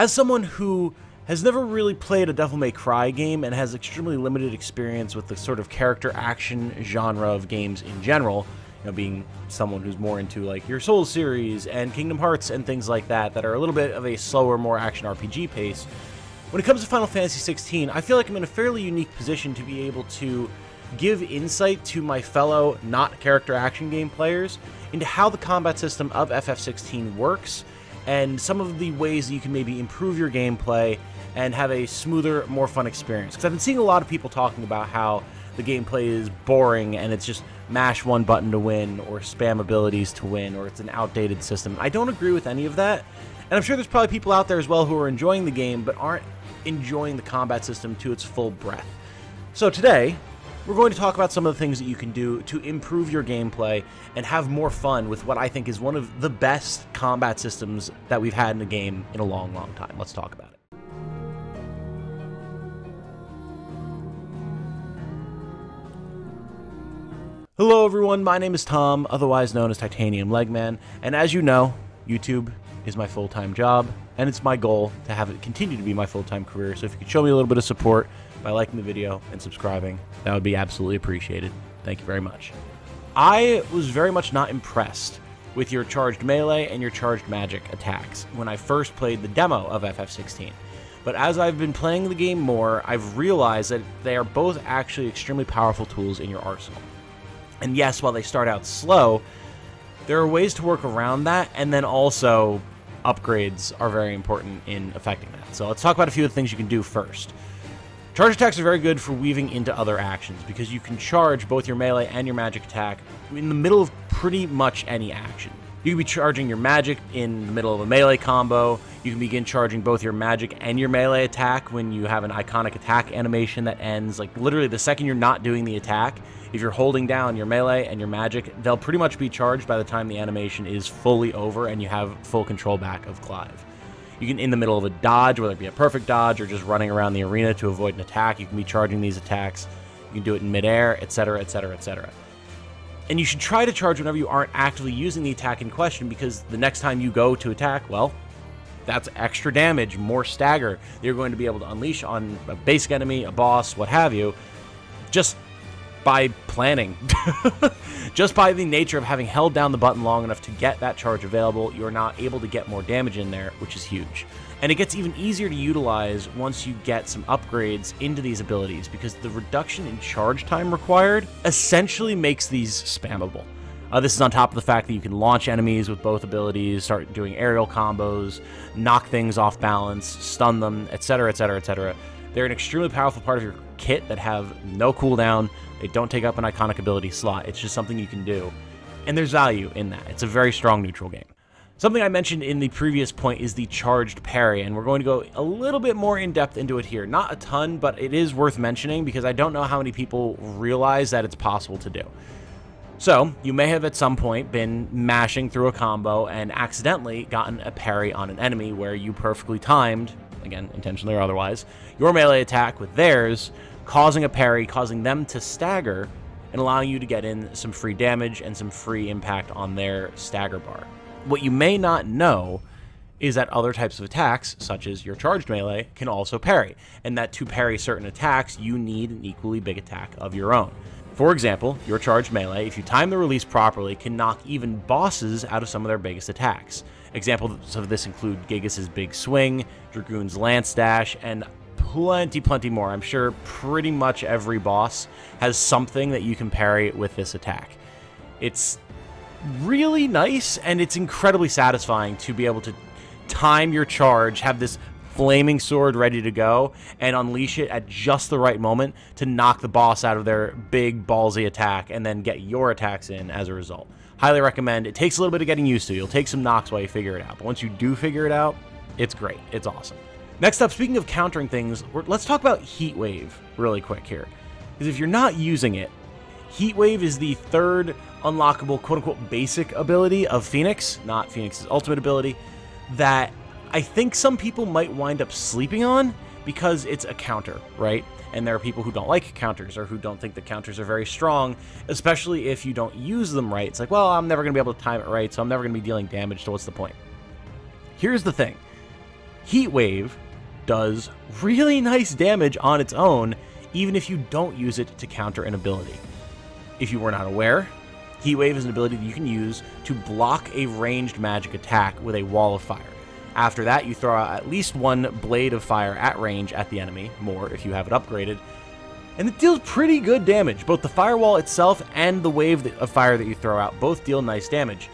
As someone who has never really played a Devil May Cry game and has extremely limited experience with the sort of character action genre of games in general, you know, being someone who's more into like your Souls series and Kingdom Hearts and things like that that are a little bit of a slower, more action RPG pace, when it comes to Final Fantasy XVI, I feel like I'm in a fairly unique position to be able to give insight to my fellow not character action game players into how the combat system of FF16 works and some of the ways that you can maybe improve your gameplay and have a smoother, more fun experience. Because I've been seeing a lot of people talking about how the gameplay is boring and it's just mash one button to win or spam abilities to win or it's an outdated system. I don't agree with any of that. And I'm sure there's probably people out there as well who are enjoying the game but aren't enjoying the combat system to its full breadth. So today, we're going to talk about some of the things that you can do to improve your gameplay and have more fun with what I think is one of the best combat systems that we've had in a game in a long, long time. Let's talk about it. Hello everyone, my name is Tom, otherwise known as Titanium Legman, and as you know, YouTube is my full-time job, and it's my goal to have it continue to be my full-time career, so if you could show me a little bit of support by liking the video and subscribing, that would be absolutely appreciated. Thank you very much. I was very much not impressed with your charged melee and your charged magic attacks when I first played the demo of FF16. But as I've been playing the game more, I've realized that they are both actually extremely powerful tools in your arsenal. And yes, while they start out slow, there are ways to work around that, and then also upgrades are very important in affecting that. So let's talk about a few of the things you can do first. Charge attacks are very good for weaving into other actions because you can charge both your melee and your magic attack in the middle of pretty much any action. You can be charging your magic in the middle of a melee combo. You can begin charging both your magic and your melee attack when you have an iconic attack animation that ends, like literally the second you're not doing the attack. If you're holding down your melee and your magic, they'll pretty much be charged by the time the animation is fully over and you have full control back of Clive. You can, in the middle of a dodge, whether it be a perfect dodge or just running around the arena to avoid an attack, you can be charging these attacks. You can do it in midair, etc., etc., etc. And you should try to charge whenever you aren't actively using the attack in question, because the next time you go to attack, well, that's extra damage, more stagger that you're going to be able to unleash on a basic enemy, a boss, what have you, just by planning. Just by the nature of having held down the button long enough to get that charge available, you're not able to get more damage in there, which is huge. And it gets even easier to utilize once you get some upgrades into these abilities, because the reduction in charge time required essentially makes these spammable. This is on top of the fact that you can launch enemies with both abilities, start doing aerial combos, knock things off balance, stun them, etc., etc., etc. They're an extremely powerful part of your kit that have no cooldown. They don't take up an iconic ability slot. It's just something you can do. And there's value in that. It's a very strong neutral game. Something I mentioned in the previous point is the charged parry, and we're going to go a little bit more in depth into it here. Not a ton, but it is worth mentioning because I don't know how many people realize that it's possible to do. So, you may have at some point been mashing through a combo and accidentally gotten a parry on an enemy where you perfectly timed, again, intentionally or otherwise, your melee attack with theirs, causing a parry, causing them to stagger, and allowing you to get in some free damage and some free impact on their stagger bar. What you may not know is that other types of attacks, such as your charged melee, can also parry, and that to parry certain attacks, you need an equally big attack of your own. For example, your charged melee, if you time the release properly, can knock even bosses out of some of their biggest attacks. Examples of this include Gigas' Big Swing, Dragoon's Lance Dash, and plenty more. I'm sure pretty much every boss has something that you can parry with this attack. It's really nice, and it's incredibly satisfying to be able to time your charge, have this flaming sword ready to go, and unleash it at just the right moment to knock the boss out of their big ballsy attack and then get your attacks in as a result. Highly recommend. It takes a little bit of getting used to. You'll take some knocks while you figure it out, but once you do figure it out, it's great. It's awesome. Next up, speaking of countering things, let's talk about Heatwave really quick here. Because if you're not using it, Heatwave is the third unlockable quote-unquote basic ability of Phoenix, not Phoenix's ultimate ability, that I think some people might wind up sleeping on because it's a counter, right? And there are people who don't like counters or who don't think that counters are very strong, especially if you don't use them right. It's like, well, I'm never going to be able to time it right, so I'm never going to be dealing damage, so what's the point? Here's the thing. Heatwave does really nice damage on its own, even if you don't use it to counter an ability. If you were not aware, Heatwave is an ability that you can use to block a ranged magic attack with a wall of fire. After that, you throw out at least one blade of fire at range at the enemy, more if you have it upgraded, and it deals pretty good damage. Both the firewall itself and the wave of fire that you throw out both deal nice damage.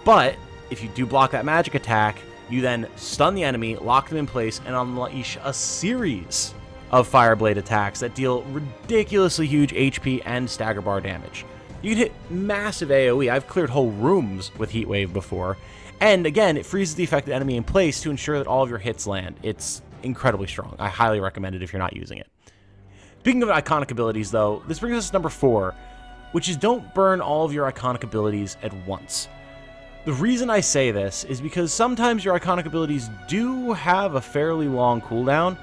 But if you do block that magic attack, you then stun the enemy, lock them in place, and unleash a series of fire blade attacks that deal ridiculously huge HP and stagger bar damage. You can hit massive AoE. I've cleared whole rooms with Heatwave before. And again, it freezes the affected enemy in place to ensure that all of your hits land. It's incredibly strong. I highly recommend it if you're not using it. Speaking of iconic abilities, though, this brings us to number 4, which is don't burn all of your iconic abilities at once. The reason I say this is because sometimes your iconic abilities do have a fairly long cooldown,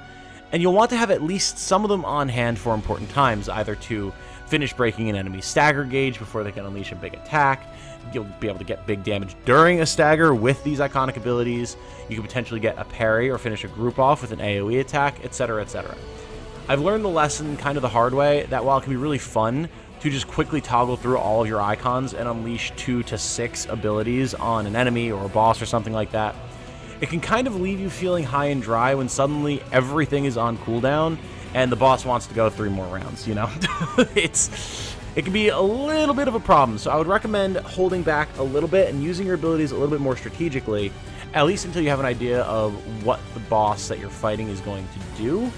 and you'll want to have at least some of them on hand for important times, either to finish breaking an enemy's stagger gauge before they can unleash a big attack. You'll be able to get big damage during a stagger with these iconic abilities. You can potentially get a parry or finish a group off with an AoE attack, etc., etc. I've learned the lesson kind of the hard way that while it can be really fun to just quickly toggle through all of your icons and unleash 2 to 6 abilities on an enemy or a boss or something like that, it can kind of leave you feeling high and dry when suddenly everything is on cooldown and the boss wants to go 3 more rounds, you know? It can be a little bit of a problem, so I would recommend holding back a little bit and using your abilities a little bit more strategically, at least until you have an idea of what the boss that you're fighting is going to do,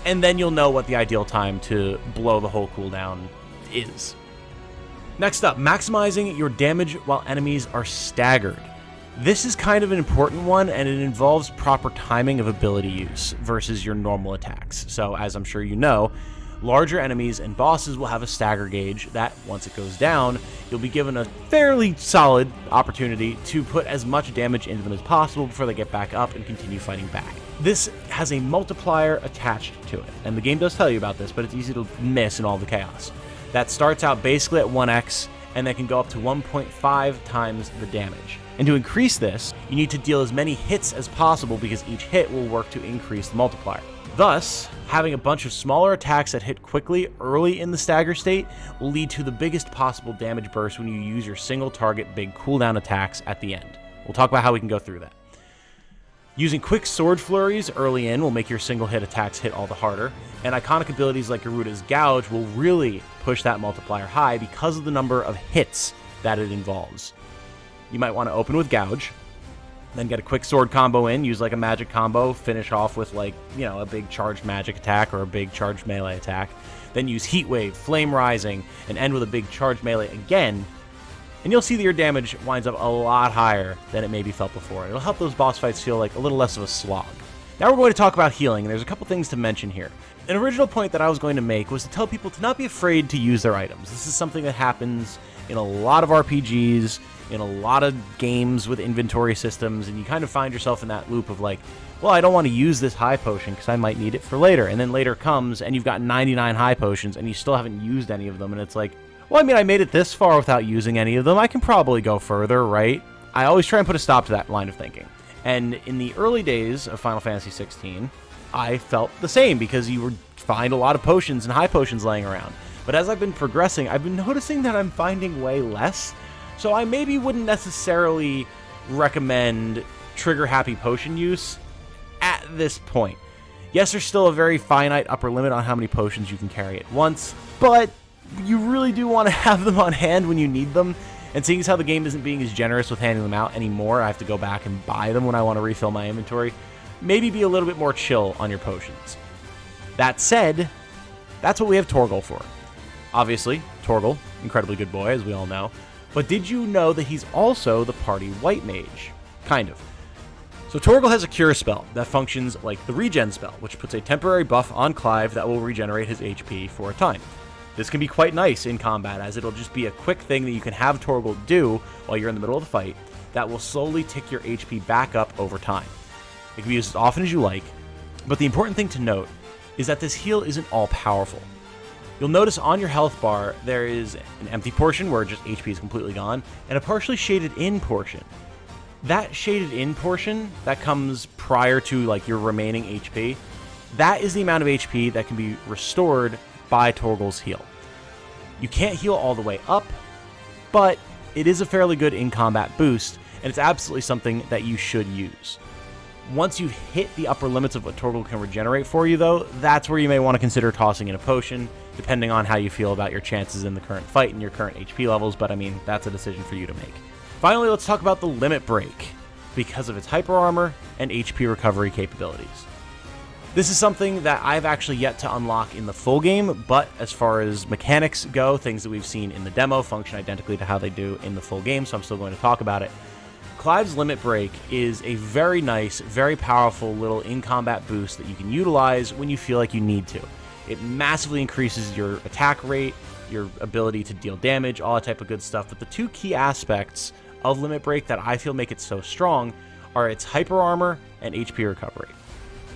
and then you'll know what the ideal time to blow the whole cooldown is. Next up, maximizing your damage while enemies are staggered. This is kind of an important one, and it involves proper timing of ability use versus your normal attacks. So, as I'm sure you know, larger enemies and bosses will have a stagger gauge that, once it goes down, you'll be given a fairly solid opportunity to put as much damage into them as possible before they get back up and continue fighting back. This has a multiplier attached to it, and the game does tell you about this, but it's easy to miss in all the chaos. That starts out basically at 1x, and that can go up to 1.5 times the damage. And to increase this, you need to deal as many hits as possible because each hit will work to increase the multiplier. Thus, having a bunch of smaller attacks that hit quickly early in the stagger state will lead to the biggest possible damage burst when you use your single target big cooldown attacks at the end. We'll talk about how we can go through that. Using quick sword flurries early in will make your single hit attacks hit all the harder, and iconic abilities like Garuda's Gouge will really push that multiplier high because of the number of hits that it involves. You might want to open with Gouge, then get a quick sword combo in, use like a magic combo, finish off with like, you know, a big charged magic attack or a big charged melee attack. Then use Heatwave, Flame Rising, and end with a big charged melee again. And you'll see that your damage winds up a lot higher than it maybe felt before. It'll help those boss fights feel like a little less of a slog. Now we're going to talk about healing, and there's a couple things to mention here. An original point that I was going to make was to tell people to not be afraid to use their items. This is something that happens in a lot of RPGs, in a lot of games with inventory systems, and you kind of find yourself in that loop of like, well, I don't want to use this high potion because I might need it for later. And then later comes and you've got 99 high potions and you still haven't used any of them, and it's like, well, I mean, I made it this far without using any of them. I can probably go further, right? I always try and put a stop to that line of thinking. And in the early days of Final Fantasy 16, I felt the same because you would find a lot of potions and high potions laying around. But as I've been progressing, I've been noticing that I'm finding way less. So I maybe wouldn't necessarily recommend trigger-happy potion use at this point. Yes, there's still a very finite upper limit on how many potions you can carry at once, but you really do want to have them on hand when you need them. And seeing as how the game isn't being as generous with handing them out anymore, I have to go back and buy them when I want to refill my inventory. Maybe be a little bit more chill on your potions. That said, that's what we have Torgal for. Obviously, Torgal, incredibly good boy, as we all know. But did you know that he's also the party white mage? Kind of. So Torgal has a cure spell that functions like the regen spell, which puts a temporary buff on Clive that will regenerate his HP for a time. This can be quite nice in combat, as it'll just be a quick thing that you can have Torgal do while you're in the middle of the fight that will slowly tick your HP back up over time. It can be used as often as you like, but the important thing to note is that this heal isn't all-powerful. You'll notice on your health bar there is an empty portion where just HP is completely gone, and a partially shaded in portion. That shaded in portion that comes prior to like your remaining HP, that is the amount of HP that can be restored by Torgal's heal. You can't heal all the way up, but it is a fairly good in-combat boost, and it's absolutely something that you should use. Once you've hit the upper limits of what Torgal can regenerate for you, though, that's where you may want to consider tossing in a potion, depending on how you feel about your chances in the current fight and your current HP levels, but I mean, that's a decision for you to make. Finally, let's talk about the Limit Break, because of its hyper armor and HP recovery capabilities. This is something that I've actually yet to unlock in the full game, but as far as mechanics go, things that we've seen in the demo function identically to how they do in the full game, so I'm still going to talk about it. Clive's Limit Break is a very nice, very powerful little in-combat boost that you can utilize when you feel like you need to. It massively increases your attack rate, your ability to deal damage, all that type of good stuff, but the two key aspects of Limit Break that I feel make it so strong are its hyper armor and HP recovery.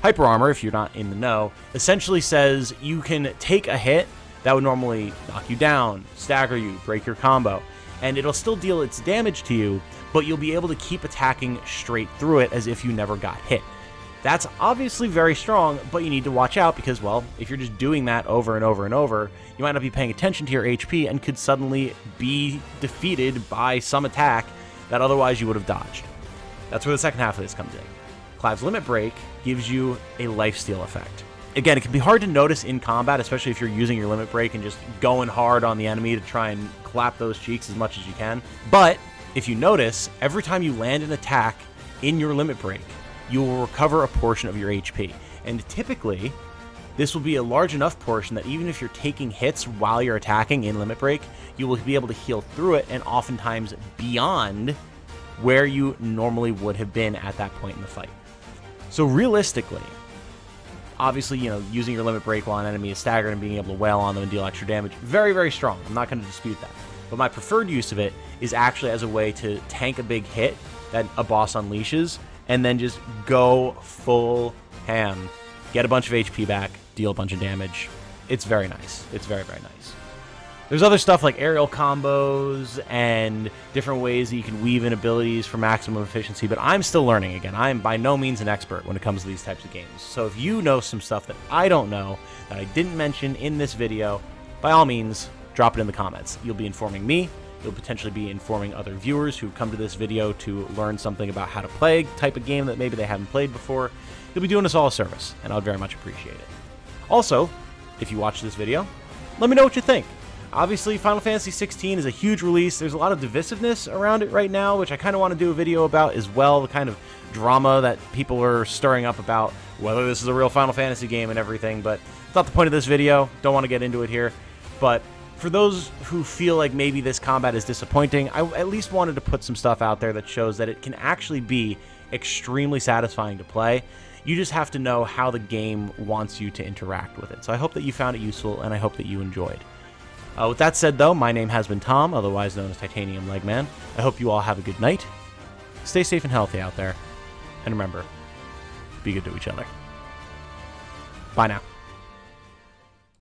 Hyper armor, if you're not in the know, essentially says you can take a hit that would normally knock you down, stagger you, break your combo, and it'll still deal its damage to you, but you'll be able to keep attacking straight through it as if you never got hit. That's obviously very strong, but you need to watch out because, well, if you're just doing that over and over and over, you might not be paying attention to your HP and could suddenly be defeated by some attack that otherwise you would have dodged. That's where the second half of this comes in. Clive's Limit Break gives you a lifesteal effect. Again, it can be hard to notice in combat, especially if you're using your Limit Break and just going hard on the enemy to try and clap those cheeks as much as you can. But if you notice, every time you land an attack in your Limit Break, you will recover a portion of your HP. And typically, this will be a large enough portion that even if you're taking hits while you're attacking in Limit Break, you will be able to heal through it and oftentimes beyond where you normally would have been at that point in the fight. So realistically, obviously, you know, using your Limit Break while an enemy is staggered and being able to wail on them and deal extra damage, very, very strong. I'm not going to dispute that. But my preferred use of it is actually as a way to tank a big hit that a boss unleashes and then just go full ham. Get a bunch of HP back, deal a bunch of damage. It's very nice. It's very, very nice. There's other stuff like aerial combos and different ways that you can weave in abilities for maximum efficiency, but I'm still learning again. I am by no means an expert when it comes to these types of games. So if you know some stuff that I don't know, that I didn't mention in this video, by all means, drop it in the comments. You'll be informing me. You'll potentially be informing other viewers who come to this video to learn something about how to play a type of game that maybe they haven't played before. You'll be doing us all a service, and I would very much appreciate it. Also, if you watch this video, let me know what you think. Obviously, Final Fantasy 16 is a huge release. There's a lot of divisiveness around it right now, which I kind of want to do a video about as well, the kind of drama that people are stirring up about whether this is a real Final Fantasy game and everything, but it's not the point of this video. Don't want to get into it here. But for those who feel like maybe this combat is disappointing, I at least wanted to put some stuff out there that shows that it can actually be extremely satisfying to play. You just have to know how the game wants you to interact with it. So I hope that you found it useful, and I hope that you enjoyed. With that said, though, my name has been Tom, otherwise known as Titanium Legman. I hope you all have a good night. Stay safe and healthy out there. And remember, be good to each other. Bye now.